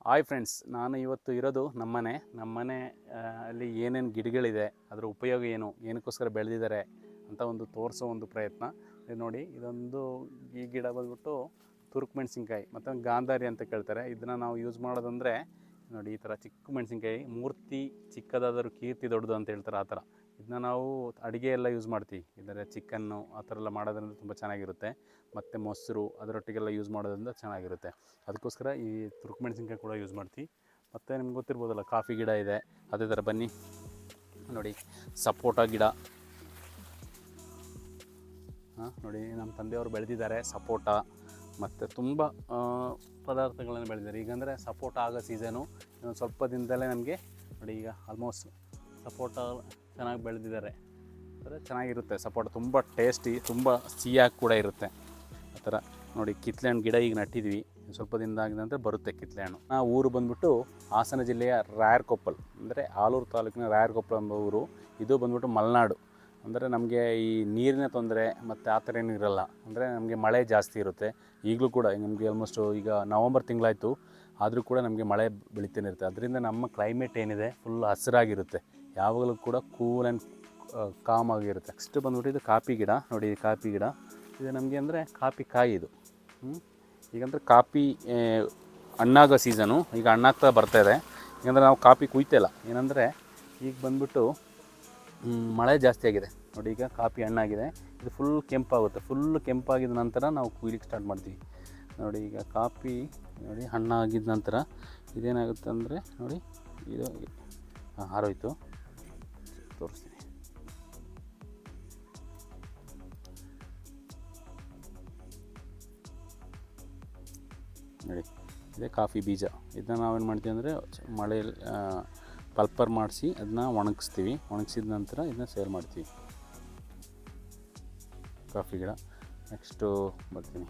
Hi friends, ನಾನು ಇವತ್ತು ಇರೋದು ನಮ್ಮನೆ ಅಲ್ಲಿ ಏನೇನು ಗಿಡಗಳಿದೆ, ಅದರ ಉಪಯೋಗ ಏನು, ಏನಕ್ಕೋಸ್ಕರ ಬೆಳೆದಿದ್ದಾರೆ ಅಂತ ತೋರಿಸೋ ಪ್ರಯತ್ನ. ಇದು ನೋಡಿ, ಈ ಗಿಡ ಬಂದ್ಬಿಟ್ಟು ತುರ್ಕ್ ಮೆಣಸಿನ್ಕಾಯಿ ಮತ್ತು ಗಾಂಧಾರಿ ಅಂತ ಕೇಳ್ತಾರೆ. ಇದನ್ನು ನಾವು ಯೂಸ್ ಮಾಡೋದಂದರೆ ನೋಡಿ, ಈ ಥರ ಚಿಕ್ಕ ಮೆಣಸಿನ್ಕಾಯಿ, ಮೂರ್ತಿ ಚಿಕ್ಕದಾದರೂ ಕೀರ್ತಿ ದೊಡ್ಡದು ಅಂತ ಹೇಳ್ತಾರೆ. ಆ ಥರ ಇದನ್ನ ನಾವು ಅಡುಗೆ ಎಲ್ಲ ಯೂಸ್ ಮಾಡ್ತೀವಿ. ಇದರ ಚಿಕನ್ನು ಆ ಥರ ಎಲ್ಲ ಮಾಡೋದ್ರಿಂದ ತುಂಬ ಚೆನ್ನಾಗಿರುತ್ತೆ. ಮತ್ತು ಮೊಸರು ಅದರೊಟ್ಟಿಗೆಲ್ಲ ಯೂಸ್ ಮಾಡೋದ್ರಿಂದ ಚೆನ್ನಾಗಿರುತ್ತೆ. ಅದಕ್ಕೋಸ್ಕರ ಈ ತುರ್ಕ್ ಮೆಣಸಿನ್ಕಾಯಿ ಕೂಡ ಯೂಸ್ ಮಾಡ್ತೀವಿ. ಮತ್ತು ನಿಮ್ಗೆ ಗೊತ್ತಿರ್ಬೋದಲ್ಲ, ಕಾಫಿ ಗಿಡ ಇದೆ. ಅದೇ ಥರ ಬನ್ನಿ ನೋಡಿ, ಸಪೋಟ ಗಿಡ ನೋಡಿ, ನಮ್ಮ ತಂದೆಯವರು ಬೆಳೆದಿದ್ದಾರೆ ಸಪೋಟ. ಮತ್ತು ತುಂಬ ಪದಾರ್ಥಗಳನ್ನು ಬೆಳೆದಿದ್ದಾರೆ. ಈಗಂದರೆ ಸಪೋಟ ಆಗೋ ಸೀಸನು. ಇನ್ನೊಂದು ಸ್ವಲ್ಪ ದಿನದಲ್ಲೇ ನಮಗೆ ನೋಡಿ, ಈಗ ಆಲ್ಮೋಸ್ಟ್ ಸಪೋಟ ಚೆನ್ನಾಗಿ ಬೆಳೆದಿದ್ದಾರೆ. ಅಂದರೆ ಚೆನ್ನಾಗಿರುತ್ತೆ ಸಪೋಟ, ತುಂಬ ಟೇಸ್ಟಿ, ತುಂಬ ಸಿಹಿಯಾಗಿ ಕೂಡ ಇರುತ್ತೆ. ಆ ಥರ ನೋಡಿ, ಕಿತ್ತಳೆ ಹಣ್ಣು ಗಿಡ ಈಗ ನಟ್ಟಿದ್ವಿ. ಸ್ವಲ್ಪ ದಿನದಾಗಿದ ನಂತರ ಬರುತ್ತೆ ಕಿತ್ತಳೆ ಹಣ್ಣು. ಊರು ಬಂದ್ಬಿಟ್ಟು ಹಾಸನ ಜಿಲ್ಲೆಯ ರಾಯರಕೊಪ್ಪಲ್, ಅಂದರೆ ಆಲೂರು ತಾಲೂಕಿನ ರಾಯರಕೊಪ್ಪಲ್ ಎಂಬ ಊರು. ಇದು ಬಂದ್ಬಿಟ್ಟು ಮಲೆನಾಡು. ಅಂದರೆ ನಮಗೆ ಈ ನೀರಿನ ತೊಂದರೆ ಮತ್ತು ಆ ಥರ ಏನೂ ಇರೋಲ್ಲ. ಅಂದರೆ ನಮಗೆ ಮಳೆ ಜಾಸ್ತಿ ಇರುತ್ತೆ. ಈಗಲೂ ಕೂಡ ನಮಗೆ ಆಲ್ಮೋಸ್ಟು ಈಗ ನವಂಬರ್ ತಿಂಗಳಾಯಿತು, ಆದರೂ ಕೂಡ ನಮಗೆ ಮಳೆ ಬೆಳೀತಾನೆ ಇರುತ್ತೆ. ಅದರಿಂದ ನಮ್ಮ ಕ್ಲೈಮೇಟ್ ಏನಿದೆ ಫುಲ್ ಹಸಿರಾಗಿರುತ್ತೆ. ಯಾವಾಗಲೂ ಕೂಡ ಕೂಲ್ ಆ್ಯಂಡ್ ಕಾಮ್ ಆಗಿರುತ್ತೆ. ನೆಕ್ಸ್ಟ್ ಬಂದ್ಬಿಟ್ಟು ಇದು ಕಾಫಿ ಗಿಡ ನೋಡಿ. ಕಾಫಿ ಗಿಡ ಇದು ನಮಗೆ ಅಂದರೆ ಕಾಫಿ ಕಾಯಿ ಇದು. ಈಗಂದರೆ ಕಾಫಿ ಹಣ್ಣಾಗೋ ಸೀಸನು. ಈಗ ಹಣ್ಣಾಗ್ತಾ ಬರ್ತಾಯಿದೆ. ಈಗಂದರೆ ನಾವು ಕಾಫಿ ಕುಯ್ತಿಲ್ಲ. ಏನಂದರೆ ಈಗ ಬಂದ್ಬಿಟ್ಟು ಮಳೆ ಜಾಸ್ತಿ ಆಗಿದೆ ನೋಡಿ. ಈಗ ಕಾಫಿ ಹಣ್ಣಾಗಿದೆ, ಇದು ಫುಲ್ ಕೆಂಪಾಗುತ್ತೆ. ಫುಲ್ ಕೆಂಪಾಗಿದ ನಂತರ ನಾವು ಕುಯ್ಲಿಕ್ಕೆ ಸ್ಟಾರ್ಟ್ ಮಾಡ್ತೀವಿ ನೋಡಿ. ಈಗ ಕಾಫಿ ನೋಡಿ ಹಣ್ಣಾಗಿದ್ದ ನಂತರ ಇದೇನಾಗುತ್ತೆ ಅಂದರೆ ನೋಡಿ, ಇದು ಹಾರೋಯ್ತು. ತೋರಿಸ್ತೀನಿ ನೋಡಿ, ಇದೇ ಕಾಫಿ ಬೀಜ. ಇದನ್ನ ನಾವೇನು ಮಾಡ್ತೀವಿ ಅಂದರೆ ಮಳೆಯಲ್ಲಿ ಪಲ್ಪರ್ ಮಾಡಿಸಿ ಅದನ್ನ ಒಣಗಿಸ್ತೀವಿ. ಒಣಗಿಸಿದ ನಂತರ ಇದನ್ನ ಸೇಲ್ ಮಾಡ್ತೀವಿ. ಕಾಫಿ ಗಿಡ. ನೆಕ್ಸ್ಟು ಬರ್ತೀನಿ.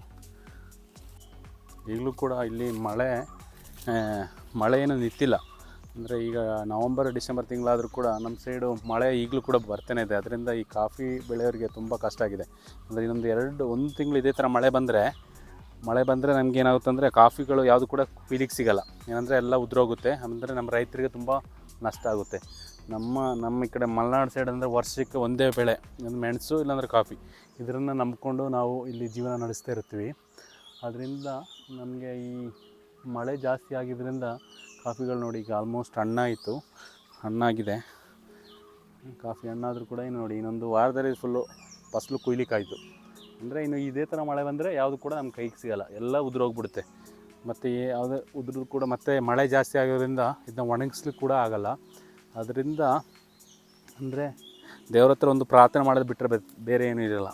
ಈಗಲೂ ಕೂಡ ಇಲ್ಲಿ ಮಳೆ ಏನು ನಿಂತಿಲ್ಲ. ಅಂದರೆ ಈಗ ನವಂಬರ್ ಡಿಸೆಂಬರ್ ತಿಂಗಳಾದರೂ ಕೂಡ ನಮ್ಮ ಸೈಡು ಮಳೆ ಈಗಲೂ ಕೂಡ ಬರ್ತಾನೆ ಇದೆ. ಅದರಿಂದ ಈ ಕಾಫಿ ಬೆಳೆಯೋರಿಗೆ ತುಂಬ ಕಷ್ಟ ಆಗಿದೆ. ಅಂದರೆ ಒಂದು ತಿಂಗಳು ಇದೇ ಥರ ಮಳೆ ಬಂದರೆ ನಮ್ಗೆ ಏನಾಗುತ್ತೆ ಅಂದರೆ ಕಾಫಿಗಳು ಯಾವುದು ಕೂಡ ಕುಯ್ಲಿಕ್ಕೆ ಸಿಗೋಲ್ಲ. ಏನಂದರೆ ಎಲ್ಲ ಉದುರೋಗುತ್ತೆ. ಅಂದರೆ ನಮ್ಮ ರೈತರಿಗೆ ತುಂಬ ನಷ್ಟ ಆಗುತ್ತೆ. ನಮ್ಮ ಈ ಕಡೆ ಮಲೆನಾಡು ಸೈಡ್ ಅಂದರೆ ವರ್ಷಕ್ಕೆ ಒಂದೇ ಬೆಳೆ, ಒಂದು ಮೆಣಸು ಇಲ್ಲಾಂದರೆ ಕಾಫಿ. ಇದನ್ನು ನಂಬಿಕೊಂಡು ನಾವು ಇಲ್ಲಿ ಜೀವನ ನಡೆಸ್ತಾ ಇರ್ತೀವಿ. ಅದರಿಂದ ನಮಗೆ ಈ ಮಳೆ ಜಾಸ್ತಿ ಆಗಿದ್ದರಿಂದ ಕಾಫಿಗಳು ನೋಡಿ ಈಗ ಆಲ್ಮೋಸ್ಟ್ ಹಣ್ಣಾಗಿದೆ. ಕಾಫಿ ಹಣ್ಣಾದರೂ ಕೂಡ ಇನ್ನು ನೋಡಿ, ಇನ್ನೊಂದು ವಾರದಲ್ಲಿ ಫುಲ್ಲು ಫಸಲು ಕುಯ್ಲಿಕ್ಕಾಯಿತು. ಅಂದರೆ ಇನ್ನು ಇದೇ ಥರ ಮಳೆ ಬಂದರೆ ಯಾವುದು ಕೂಡ ನಮ್ಮ ಕೈಗೆ ಸಿಗೋಲ್ಲ, ಎಲ್ಲ ಉದುರೋಗ್ಬಿಡುತ್ತೆ. ಮತ್ತು ಯಾವುದೇ ಉದುರು ಕೂಡ ಮತ್ತೆ ಮಳೆ ಜಾಸ್ತಿ ಆಗೋದ್ರಿಂದ ಇದನ್ನ ಒಣಗಿಸ್ಲಿಕ್ಕೆ ಕೂಡ ಆಗೋಲ್ಲ. ಅದರಿಂದ ಅಂದರೆ ದೇವ್ರ ಹತ್ರ ಒಂದು ಪ್ರಾರ್ಥನೆ ಮಾಡೋದು ಬಿಟ್ಟರೆ ಬೇರೆ ಏನೂ ಇರೋಲ್ಲ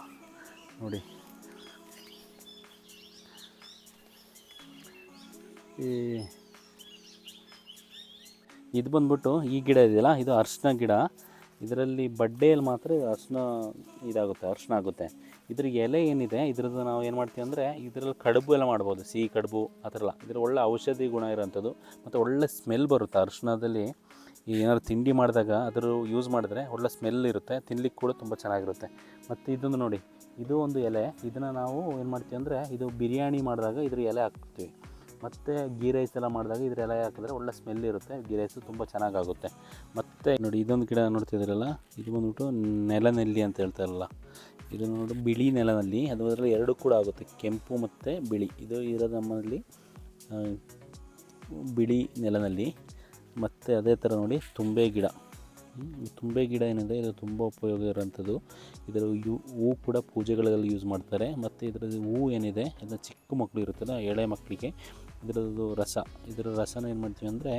ನೋಡಿ. ಇದು ಬಂದ್ಬಿಟ್ಟು ಈ ಗಿಡ ಇದೆಯಲ್ಲ, ಇದು ಅರಿಶಿನ ಗಿಡ. ಇದರಲ್ಲಿ ಬಡ್ಡೆಯಲ್ಲಿ ಮಾತ್ರ ಅರಿಶಿನ ಆಗುತ್ತೆ. ಇದ್ರ ಎಲೆ ಏನಿದೆ, ಇದ್ರದ್ದು ನಾವು ಏನು ಮಾಡ್ತೀವಿ ಅಂದರೆ ಇದರಲ್ಲಿ ಕಡುಬು ಎಲ್ಲ ಮಾಡ್ಬೋದು. ಸಿಹಿ ಕಡುಬು ಆ ಥರ ಎಲ್ಲ. ಇದ್ರ ಒಳ್ಳೆ ಔಷಧಿ ಗುಣ ಇರೋಂಥದ್ದು. ಮತ್ತು ಒಳ್ಳೆ ಸ್ಮೆಲ್ ಬರುತ್ತೆ ಅರಿಶಿನದಲ್ಲಿ. ಏನಾದ್ರು ತಿಂಡಿ ಮಾಡಿದಾಗ ಅದ್ರ ಯೂಸ್ ಮಾಡಿದ್ರೆ ಒಳ್ಳೆ ಸ್ಮೆಲ್ ಇರುತ್ತೆ. ತಿನ್ಲಿಕ್ಕೆ ಕೂಡ ತುಂಬ ಚೆನ್ನಾಗಿರುತ್ತೆ. ಮತ್ತು ಇದನ್ನು ನೋಡಿ, ಇದು ಒಂದು ಎಲೆ. ಇದನ್ನು ನಾವು ಏನು ಮಾಡ್ತೀವಿ ಅಂದರೆ ಇದು ಬಿರಿಯಾನಿ ಮಾಡಿದಾಗ ಇದ್ರ ಎಲೆ ಹಾಕ್ತೀವಿ. ಮತ್ತು ಗೀ ರೈಸ್ ಎಲ್ಲ ಮಾಡಿದಾಗ ಇದ್ರ ಎಲೆ ಹಾಕಿದ್ರೆ ಒಳ್ಳೆ ಸ್ಮೆಲ್ ಇರುತ್ತೆ. ಗೀ ರೈಸು ತುಂಬ ಚೆನ್ನಾಗಾಗುತ್ತೆ. ಮತ್ತು ನೋಡಿ, ಇದೊಂದು ಗಿಡ ನೋಡ್ತಿದ್ರಲ್ಲ, ಇದು ಬಂದ್ಬಿಟ್ಟು ನೆಲನೆಲ್ಲಿ ಅಂತ ಹೇಳ್ತಾರಲ್ಲ, ಇದು ನೋಡಿ ಬಿಳಿ ನೆಲದಲ್ಲಿ. ಅದರಲ್ಲಿ ಎರಡು ಕೂಡ ಆಗುತ್ತೆ, ಕೆಂಪು ಮತ್ತು ಬಿಳಿ. ಇದು ಇರೋದು ನಮ್ಮಲ್ಲಿ ಬಿಳಿ ನೆಲದಲ್ಲಿ. ಮತ್ತು ಅದೇ ಥರ ನೋಡಿ ತುಂಬೆ ಗಿಡ. ತುಂಬೆ ಗಿಡ ಏನಿದೆ, ಇದು ತುಂಬ ಉಪಯೋಗ ಇರೋಂಥದ್ದು. ಇದರ ಹೂ ಕೂಡ ಪೂಜೆಗಳಲ್ಲಿ ಯೂಸ್ ಮಾಡ್ತಾರೆ. ಮತ್ತು ಇದರದ್ದು ಹೂ ಏನಿದೆ, ಇದನ್ನ ಚಿಕ್ಕ ಮಕ್ಕಳು ಇರುತ್ತಲ್ಲ, ಎಳೆ ಮಕ್ಕಳಿಗೆ ಇದರದ್ದು ಇದರ ರಸನ ಏನು ಮಾಡ್ತೀವಿ ಅಂದರೆ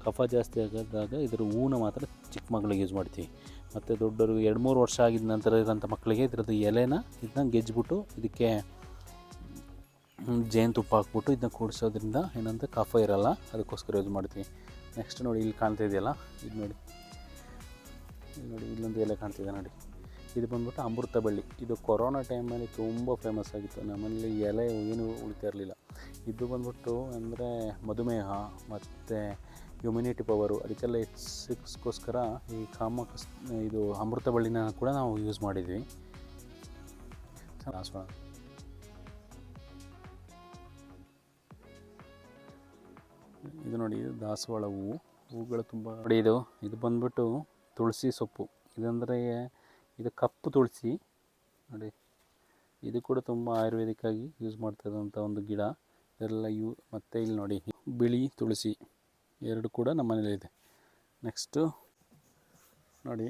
ಕಫ ಜಾಸ್ತಿ ಆಗೋದಾಗ ಇದರ ಹೂನ ಮಾತ್ರ ಚಿಕ್ಕ ಮಕ್ಕಳಿಗೆ ಯೂಸ್ ಮಾಡ್ತೀವಿ. ಮತ್ತು ದೊಡ್ಡವ್ರಿಗೆ 2-3 ವರ್ಷ ಆಗಿದ ನಂತರ ಇರೋಂಥ ಮಕ್ಕಳಿಗೆ ಇದರದ್ದು ಇದನ್ನ ಗೆಜ್ಜಿಬಿಟ್ಟು ಇದಕ್ಕೆ ಜೇನುತುಪ್ಪ ಹಾಕ್ಬಿಟ್ಟು ಇದನ್ನ ಕೂಡಿಸೋದ್ರಿಂದ ಏನಂತ ಕಫ ಇರೋಲ್ಲ. ಅದಕ್ಕೋಸ್ಕರ ಯೂಸ್ ಮಾಡ್ತೀವಿ. ನೆಕ್ಸ್ಟ್ ನೋಡಿ, ಇಲ್ಲಿ ಕಾಣ್ತಾ ಇದೆಯಲ್ಲ, ಇದು ನೋಡಿ ಇಲ್ಲೊಂದು ಎಲೆ ಕಾಣ್ತಿದೆ ನೋಡಿ. ಇದು ಬಂದ್ಬಿಟ್ಟು ಅಮೃತ ಬಳ್ಳಿ. ಇದು ಕೊರೋನಾ ಟೈಮಲ್ಲಿ ತುಂಬ ಫೇಮಸ್ ಆಗಿತ್ತು. ನಮ್ಮಲ್ಲಿ ಎಲೆ ಏನು ಉಳಿತಾ ಇರಲಿಲ್ಲ. ಇದು ಬಂದ್ಬಿಟ್ಟು ಅಂದರೆ ಮಧುಮೇಹ ಮತ್ತು ಇಮ್ಯುನಿಟಿ ಪವರು, ಅದಕ್ಕೆಲ್ಲ ಹೆಚ್ಚಿಗೋಸ್ಕರ ಈ ಇದು ಅಮೃತ ಬಳ್ಳಿನ ಕೂಡ ನಾವು ಯೂಸ್ ಮಾಡಿದ್ವಿ. ಇದು ನೋಡಿ, ಇದು ದಾಸವಾಳ ಹೂಗಳು ತುಂಬ ನೋಡಿ. ಇದು ಬಂದ್ಬಿಟ್ಟು ತುಳಸಿ ಸೊಪ್ಪು. ಇದಂದರೆ ಇದು ಕಪ್ಪು ತುಳಸಿ ನೋಡಿ. ಇದು ಕೂಡ ತುಂಬ ಆಯುರ್ವೇದಿಕ್ಕಾಗಿ ಯೂಸ್ ಮಾಡ್ತಿರೋಂಥ ಒಂದು ಗಿಡ. ಇದೆಲ್ಲ ಮತ್ತು ಇಲ್ಲಿ ನೋಡಿ ಬಿಳಿ ತುಳಸಿ ಎರಡು ಕೂಡ ನಮ್ಮ ಮನೇಲಿದೆ. ನೆಕ್ಸ್ಟು ನೋಡಿ,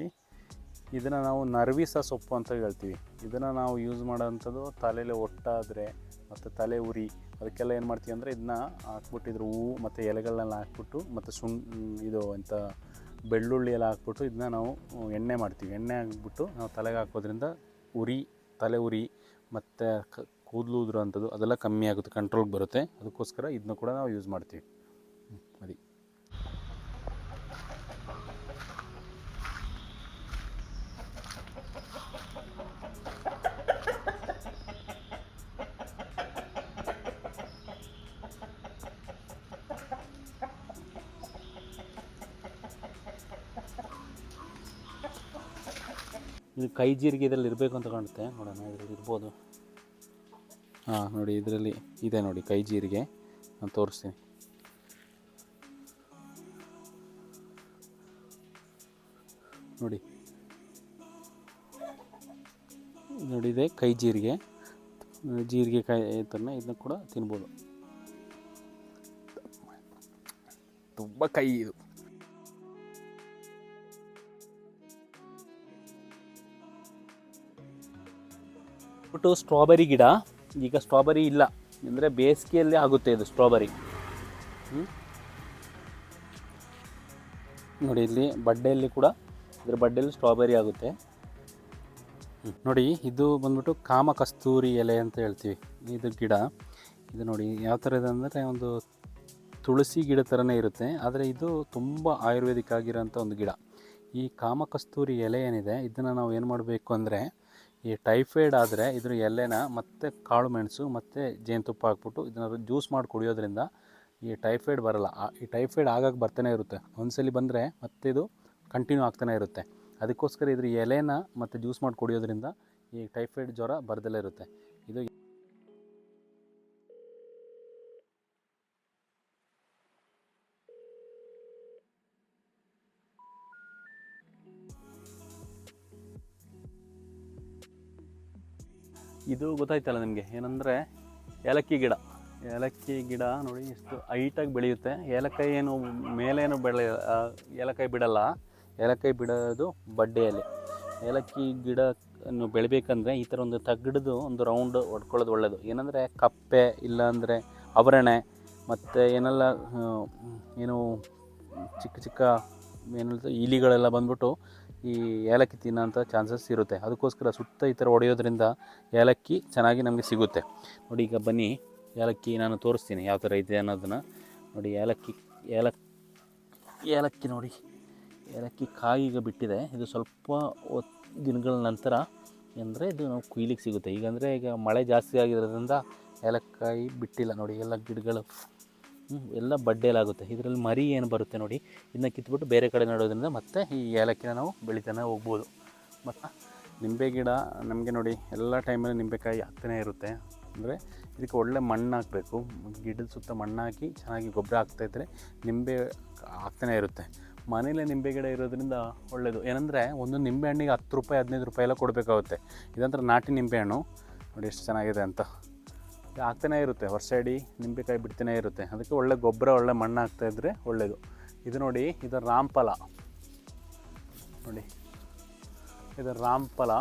ಇದನ್ನು ನಾವು ನರ್ವಿಸ ಸೊಪ್ಪು ಅಂತ ಹೇಳ್ತೀವಿ. ಇದನ್ನು ನಾವು ಯೂಸ್ ಮಾಡೋವಂಥದ್ದು ತಲೆಯಲ್ಲಿ ಒಟ್ಟಾದರೆ ಮತ್ತು ತಲೆ ಉರಿ ಅದಕ್ಕೆಲ್ಲ ಏನು ಮಾಡ್ತೀವಿ ಅಂದರೆ ಇದನ್ನ ಹಾಕ್ಬಿಟ್ಟು ಇದ್ರ ಹೂವು ಮತ್ತು ಎಲೆಗಳನ್ನೆಲ್ಲ ಹಾಕ್ಬಿಟ್ಟು ಮತ್ತು ಇದು ಎಂಥ ಬೆಳ್ಳುಳ್ಳಿ ಎಲ್ಲ ಹಾಕ್ಬಿಟ್ಟು ಇದನ್ನ ನಾವು ಎಣ್ಣೆ ಮಾಡ್ತೀವಿ. ಎಣ್ಣೆ ಹಾಕ್ಬಿಟ್ಟು ನಾವು ತಲೆಗೆ ಹಾಕೋದ್ರಿಂದ ತಲೆ ಉರಿ ಮತ್ತು ಕೂದಲು ಉದುರೋವಂಥದ್ದು ಅದೆಲ್ಲ ಕಮ್ಮಿ ಆಗುತ್ತೆ, ಕಂಟ್ರೋಲ್ಗೆ ಬರುತ್ತೆ. ಅದಕ್ಕೋಸ್ಕರ ಇದನ್ನ ಕೂಡ ನಾವು ಯೂಸ್ ಮಾಡ್ತೀವಿ. ಅದು ಇದು ಕೈ ಜೀರಿಗೆ ಇದರಲ್ಲಿ ಇರಬೇಕು ಅಂತ ಕಾಣುತ್ತೆ. ನೋಡೋಣ, ಇದರಲ್ಲಿ ಇರ್ಬೋದು. ಹಾಂ ನೋಡಿ, ಇದರಲ್ಲಿ ಇದೆ ನೋಡಿ ಕೈ ಜೀರಿಗೆ. ನಾನು ತೋರಿಸ್ತೀನಿ ನೋಡಿ. ಇದೆ ಕೈ ಜೀರಿಗೆ ಕಾಯಿ ಥರನೇ ಇದನ್ನ ಕೂಡ ತಿನ್ಬೋದು. ತುಂಬ ಕೈ ಇದು. ಬಿಟ್ಟು ಸ್ಟ್ರಾಬೆರಿ ಗಿಡ. ಈಗ ಸ್ಟ್ರಾಬೆರಿ ಇಲ್ಲ ಅಂದರೆ ಬೇಸಿಗೆಯಲ್ಲಿ ಆಗುತ್ತೆ ಇದು ಸ್ಟ್ರಾಬೆರಿ. ನೋಡಿ, ಇಲ್ಲಿ ಬಡ್ಡೆಯಲ್ಲಿ ಕೂಡ ಇದರ ಬಡ್ಡೆಯಲ್ಲಿ ಸ್ಟ್ರಾಬೆರಿ ಆಗುತ್ತೆ. ನೋಡಿ, ಇದು ಬಂದ್ಬಿಟ್ಟು ಕಾಮ ಕಸ್ತೂರಿ ಎಲೆ ಅಂತ ಹೇಳ್ತೀವಿ. ಇದು ಗಿಡ ಇದು ನೋಡಿ ಯಾವ ಥರ ಇದೆ ಅಂದರೆ ಒಂದು ತುಳಸಿ ಗಿಡ ಥರನೇ ಇರುತ್ತೆ. ಆದರೆ ಇದು ತುಂಬ ಆಯುರ್ವೇದಿಕ್ ಆಗಿರೋಂಥ ಒಂದು ಗಿಡ. ಈ ಕಾಮ ಕಸ್ತೂರಿ ಎಲೆ ಏನಿದೆ ಇದನ್ನು ನಾವು ಏನು ಮಾಡಬೇಕು ಅಂದರೆ, ಈ ಟೈಫಾಯ್ಡ್ ಆದರೆ ಇದ್ರ ಎಲೆನ ಮತ್ತು ಕಾಳು ಮೆಣಸು ಮತ್ತು ಜೇನುತುಪ್ಪ ಹಾಕ್ಬಿಟ್ಟು ಇದನ್ನ ಜ್ಯೂಸ್ ಮಾಡಿ ಕುಡಿಯೋದ್ರಿಂದ ಈ ಟೈಫಾಯ್ಡ್ ಬರಲ್ಲ. ಈ ಟೈಫಾಯ್ಡ್ ಆಗಾಗ ಬರ್ತಾನೆ ಇರುತ್ತೆ. ಒಂದ್ಸಲಿ ಬಂದರೆ ಮತ್ತೆ ಇದು ಕಂಟಿನ್ಯೂ ಆಗ್ತಾನೆ ಇರುತ್ತೆ. ಅದಕ್ಕೋಸ್ಕರ ಇದ್ರ ಎಲೆನ ಮತ್ತು ಜ್ಯೂಸ್ ಮಾಡಿ ಕುಡಿಯೋದ್ರಿಂದ ಈ ಟೈಫಾಯ್ಡ್ ಜ್ವರ ಬರ್ದಲ್ಲೇ ಇರುತ್ತೆ. ಇದು ಗೊತ್ತಾಯ್ತಲ್ಲ ನಿಮಗೆ, ಏನಂದರೆ ಏಲಕ್ಕಿ ಗಿಡ ನೋಡಿ ಎಷ್ಟು ಹೈಟಾಗಿ ಬೆಳೆಯುತ್ತೆ. ಏಲಕ್ಕಾಯಿ ಏನು ಮೇಲೇನು ಏಲಕ್ಕಾಯಿ ಬಿಡಲ್ಲ. ಏಲಕ್ಕಾಯಿ ಬಿಡೋದು ಬಡ್ಡೆಯಲ್ಲಿ. ಏಲಕ್ಕಿ ಗಿಡವನ್ನು ಬೆಳಿಬೇಕಂದ್ರೆ ಈ ಥರ ಒಂದು ತಗಡ್ದು ಒಂದು ರೌಂಡ್ ಹೊಡ್ಕೊಳ್ಳೋದು ಒಳ್ಳೆಯದು. ಏನಂದರೆ ಕಪ್ಪೆ ಇಲ್ಲಾಂದರೆ ಅವರಣೆ ಮತ್ತು ಏನೆಲ್ಲ ಏನು ಚಿಕ್ಕ ಇಲಿಗಳೆಲ್ಲ ಬಂದ್ಬಿಟ್ಟು ಈ ಏಲಕ್ಕಿ ತಿನ್ನೋಂಥ ಚಾನ್ಸಸ್ ಇರುತ್ತೆ. ಅದಕ್ಕೋಸ್ಕರ ಸುತ್ತ ಈ ಥರ ಹೊಡೆಯೋದ್ರಿಂದ ಏಲಕ್ಕಿ ಚೆನ್ನಾಗಿ ನಮಗೆ ಸಿಗುತ್ತೆ. ನೋಡಿ, ಈಗ ಬನ್ನಿ ಏಲಕ್ಕಿ ನಾನು ತೋರಿಸ್ತೀನಿ ಯಾವ ಥರ ಇದೆ ಅನ್ನೋದನ್ನು ನೋಡಿ. ಏಲಕ್ಕಿ ನೋಡಿ, ಏಲಕ್ಕಿ ಕಾಯಿ ಈಗ ಬಿಟ್ಟಿದೆ. ಇದು ಸ್ವಲ್ಪ ದಿನಗಳ ನಂತರ ಅಂದರೆ ಇದು ನಾವು ಕುಯ್ಲಿಕ್ಕೆ ಸಿಗುತ್ತೆ. ಈಗ ಮಳೆ ಜಾಸ್ತಿ ಆಗಿರೋದ್ರಿಂದ ಏಲಕ್ಕಾಯಿ ಬಿಟ್ಟಿಲ್ಲ ನೋಡಿ. ಎಲ್ಲ ಗಿಡಗಳು ಎಲ್ಲ ಬಡ್ಡೆಯಲ್ಲಾಗುತ್ತೆ. ಇದರಲ್ಲಿ ಮರಿ ಏನು ಬರುತ್ತೆ ನೋಡಿ, ಇದನ್ನ ಕಿತ್ಬಿಟ್ಟು ಬೇರೆ ಕಡೆ ನೆಡೋದ್ರಿಂದ ಮತ್ತೆ ಈ ಏಲಕ್ಕಿನ ನಾವು ಬೆಳಿತಾನೆ ಹೋಗ್ಬೋದು. ಮತ್ತು ನಿಂಬೆ ಗಿಡ ನಮಗೆ ನೋಡಿ ಎಲ್ಲ ಟೈಮಲ್ಲಿ ನಿಂಬೆಕಾಯಿ ಆಗ್ತಾನೆ ಇರುತ್ತೆ. ಅಂದರೆ ಇದಕ್ಕೆ ಒಳ್ಳೆ ಮಣ್ಣು ಹಾಕಬೇಕು. ಗಿಡದ ಸುತ್ತ ಮಣ್ಣು ಹಾಕಿ ಚೆನ್ನಾಗಿ ಗೊಬ್ಬರ ಹಾಕ್ತಾಯಿದ್ರೆ ನಿಂಬೆ ಆಗ್ತಾನೆ ಇರುತ್ತೆ. ಮನೇಲೆ ನಿಂಬೆ ಗಿಡ ಇರೋದ್ರಿಂದ ಒಳ್ಳೆಯದು. ಏನಂದರೆ ಒಂದು ನಿಂಬೆ ಹಣ್ಣಿಗೆ 10 ರೂಪಾಯಿ 15 ರೂಪಾಯಿ ಎಲ್ಲ ಕೊಡಬೇಕಾಗುತ್ತೆ. ಇದಂದ್ರೆ ನಾಟಿ ನಿಂಬೆಹಣ್ಣು ನೋಡಿ ಎಷ್ಟು ಚೆನ್ನಾಗಿದೆ ಅಂತ. ಆಗ್ತಾನೆ ಇರುತ್ತೆ, ವರ್ಷ ಇಡೀ ನಿಂಬೆಕಾಯಿ ಬಿಡ್ತಾನೆ ಇರುತ್ತೆ. ಅದಕ್ಕೆ ಒಳ್ಳೆ ಗೊಬ್ಬರ ಒಳ್ಳೆ ಮಣ್ಣು ಹಾಕ್ತಾಯಿದ್ರೆ ಒಳ್ಳೆಯದು. ಇದು ನೋಡಿ, ಇದು ರಾಮಫಲ ನೋಡಿ. ಇದು ರಾಮಫಲ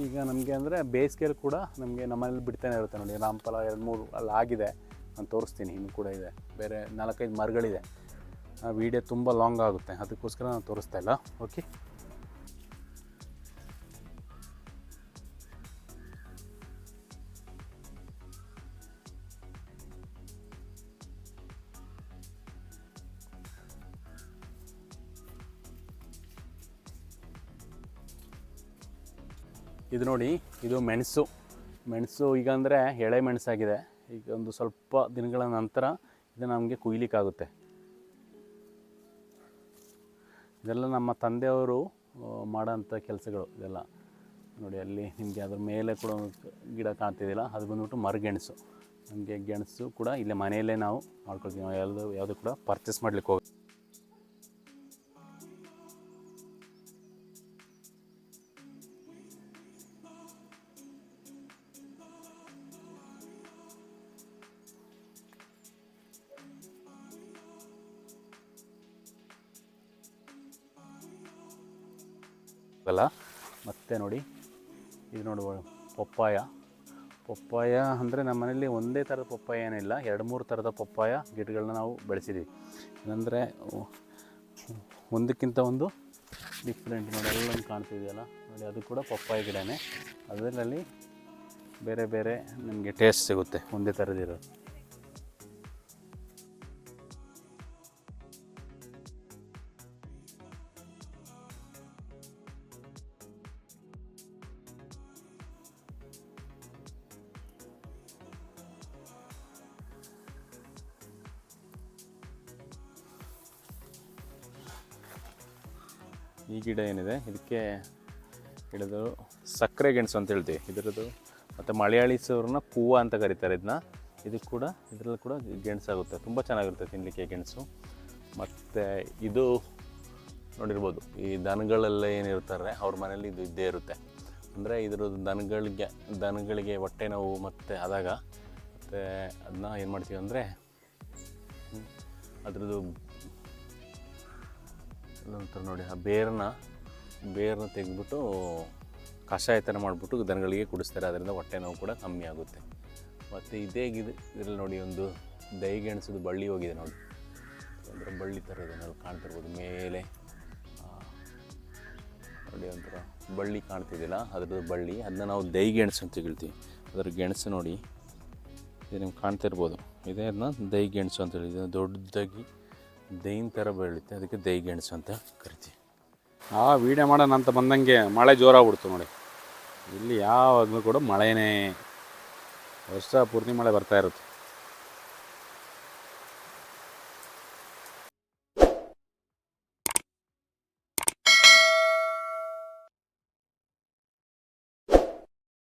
ಈಗ ನಮಗೆ ಅಂದರೆ ಬೇಸಿಗೆಯಲ್ಲಿ ಕೂಡ ನಮಗೆ ನಮ್ಮನೇಲಿ ಬಿಡ್ತಾನೆ ಇರುತ್ತೆ ನೋಡಿ. ರಾಮಫಲ 2-3 ಅಲ್ಲಿ ಆಗಿದೆ, ನಾನು ತೋರಿಸ್ತೀನಿ. ಇನ್ನು ಕೂಡ ಇದೆ, ಬೇರೆ 4-5 ಮರಗಳಿದೆ. ಆ ವಿಡಿಯೋ ತುಂಬ ಲಾಂಗ್ ಆಗುತ್ತೆ, ಅದಕ್ಕೋಸ್ಕರ ನಾನು ತೋರಿಸ್ತಾ ಇಲ್ಲ. ಓಕೆ, ಇದು ನೋಡಿ, ಇದು ಮೆಣಸು ಈಗ ಅಂದರೆ ಎಳೆ ಮೆಣಸಾಗಿದೆ. ಈಗ ಒಂದು ಸ್ವಲ್ಪ ದಿನಗಳ ನಂತರ ಇದು ನಮಗೆ ಕುಯ್ಲಿಕ್ಕಾಗುತ್ತೆ. ಇದೆಲ್ಲ ನಮ್ಮ ತಂದೆಯವರು ಮಾಡೋಂಥ ಕೆಲಸಗಳು ಇದೆಲ್ಲ ನೋಡಿ. ಅಲ್ಲಿ ನಿಮಗೆ ಅದ್ರ ಮೇಲೆ ಕೂಡ ಒಂದು ಗಿಡ ಕಾಣ್ತಿದ್ದಿಲ್ಲ, ಅದು ಬಂದ್ಬಿಟ್ಟು ಮರಗೆಣಸು. ನಮಗೆ ಗೆಣಸು ಕೂಡ ಇಲ್ಲೇ ಮನೆಯಲ್ಲೇ ನಾವು ಮಾಡ್ಕೊಳ್ತೀವಿ. ನಾವು ಯಾವುದು ಕೂಡ ಪರ್ಚೇಸ್ ಮಾಡ್ಲಿಕ್ಕೆ ಹೋಗಿ ಅಲ್ಲ. ಮತ್ತು ನೋಡಿ ಇದು ನೋಡುವ ಪಪ್ಪಾಯ ಅಂದರೆ ನಮ್ಮ ಮನೇಲಿ ಒಂದೇ ಥರದ ಪಪ್ಪಾಯ ಏನಿಲ್ಲ, 2-3 ಥರದ ಪಪ್ಪಾಯ ಗಿಡಗಳನ್ನ ನಾವು ಬೆಳೆಸಿದ್ದೀವಿ. ಏನಂದರೆ ಒಂದಕ್ಕಿಂತ ಒಂದು ಡಿಫ್ರೆಂಟ್ ನೋಡಿ, ಎಲ್ಲೊಂದು ಕಾಣ್ತಿದೆಯಲ್ಲ ನೋಡಿ, ಅದು ಕೂಡ ಪಪ್ಪಾಯ ಗಿಡನೇ. ಅದರಲ್ಲಿ ಬೇರೆ ಬೇರೆ ನಿಮಗೆ ಟೇಸ್ಟ್ ಸಿಗುತ್ತೆ ಒಂದೇ ಥರದಿರೋದು. ಈ ಗಿಡ ಏನಿದೆ ಇದಕ್ಕೆ ಗಿಡದು ಸಕ್ಕರೆ ಗೆಣಸು ಅಂತ ಹೇಳ್ತೀವಿ ಇದರದ್ದು. ಮತ್ತು ಮಲಯಾಳೀಸವ್ರನ್ನ ಕೂವ ಅಂತ ಕರೀತಾರೆ ಇದನ್ನ. ಇದಕ್ಕೆ ಕೂಡ ಇದರಲ್ಲಿ ಕೂಡ ಗೆಣಸಾಗುತ್ತೆ, ತುಂಬ ಚೆನ್ನಾಗಿರುತ್ತೆ ತಿನ್ನಲಿಕ್ಕೆ ಗೆಣಸು. ಮತ್ತು ಇದು ನೋಡಿರ್ಬೋದು, ಈ ದನಗಳೆಲ್ಲ ಏನಿರ್ತಾರೆ ಅವ್ರ ಮನೇಲಿ ಇದು ಇದ್ದೇ ಇರುತ್ತೆ. ಅಂದರೆ ಇದ್ರದ್ದು ದನಗಳಿಗೆ ಹೊಟ್ಟೆ ನೋವು ಮತ್ತು ಆದಾಗ ಮತ್ತು ಅದನ್ನ ಏನು ಮಾಡ್ತೀವಿ ಅಂದರೆ ಅದರದ್ದು ನಂತರ ನೋಡಿ ಆ ಬೇರನ್ನ ತೆಗೆದ್ಬಿಟ್ಟು ಕಷಾಯ ಥರ ಮಾಡಿಬಿಟ್ಟು ದನಗಳಿಗೆ ಕುಡಿಸ್ತಾರೆ. ಅದರಿಂದ ಹೊಟ್ಟೆ ನೋವು ಕೂಡ ಕಮ್ಮಿ ಆಗುತ್ತೆ. ಮತ್ತು ಇದರಲ್ಲಿ ನೋಡಿ ಒಂದು ದೈಗೆಣಸದು ಬಳ್ಳಿ ಹೋಗಿದೆ ನೋಡಿ, ಅಂದರೆ ಬಳ್ಳಿ ಥರ ಇದೆ ನಾವು ಕಾಣ್ತಿರ್ಬೋದು ಮೇಲೆ ನೋಡಿ, ಒಂಥರ ಬಳ್ಳಿ ಕಾಣ್ತಿದ್ದಿಲ್ಲ ಅದರದ್ದು ಬಳ್ಳಿ, ಅದನ್ನ ನಾವು ದೈಗೆಣಸು ಅಂತ ಹೇಳ್ತೀವಿ. ಅದರ ಗೆಣಸು ನೋಡಿ ಇದು ನಿಮ್ಗೆ ಕಾಣ್ತಿರ್ಬೋದು, ಇದೇ ಅದನ್ನ ದೈಗೆಣಸು ಅಂತ ಹೇಳಿದ್ವಿ. ದೊಡ್ಡದಾಗಿ ದೈನ್ ಥರ ಬೆಳೆಯುತ್ತೆ, ಅದಕ್ಕೆ ದೈಗೆಣಸು ಅಂತ ಕರಿತೀವಿ. ವೀಡಿಯೋ ಮಾಡೋಣ ಅಂತ ಬಂದಂಗೆ ಮಳೆ ಜೋರಾಗ್ಬಿಡ್ತು ನೋಡಿ. ಇಲ್ಲಿ ಯಾವಾಗಲೂ ಕೂಡ ಮಳೆನೇ, ವರ್ಷ ಪೂರ್ತಿ ಮಳೆ ಬರ್ತಾ ಇರುತ್ತೆ.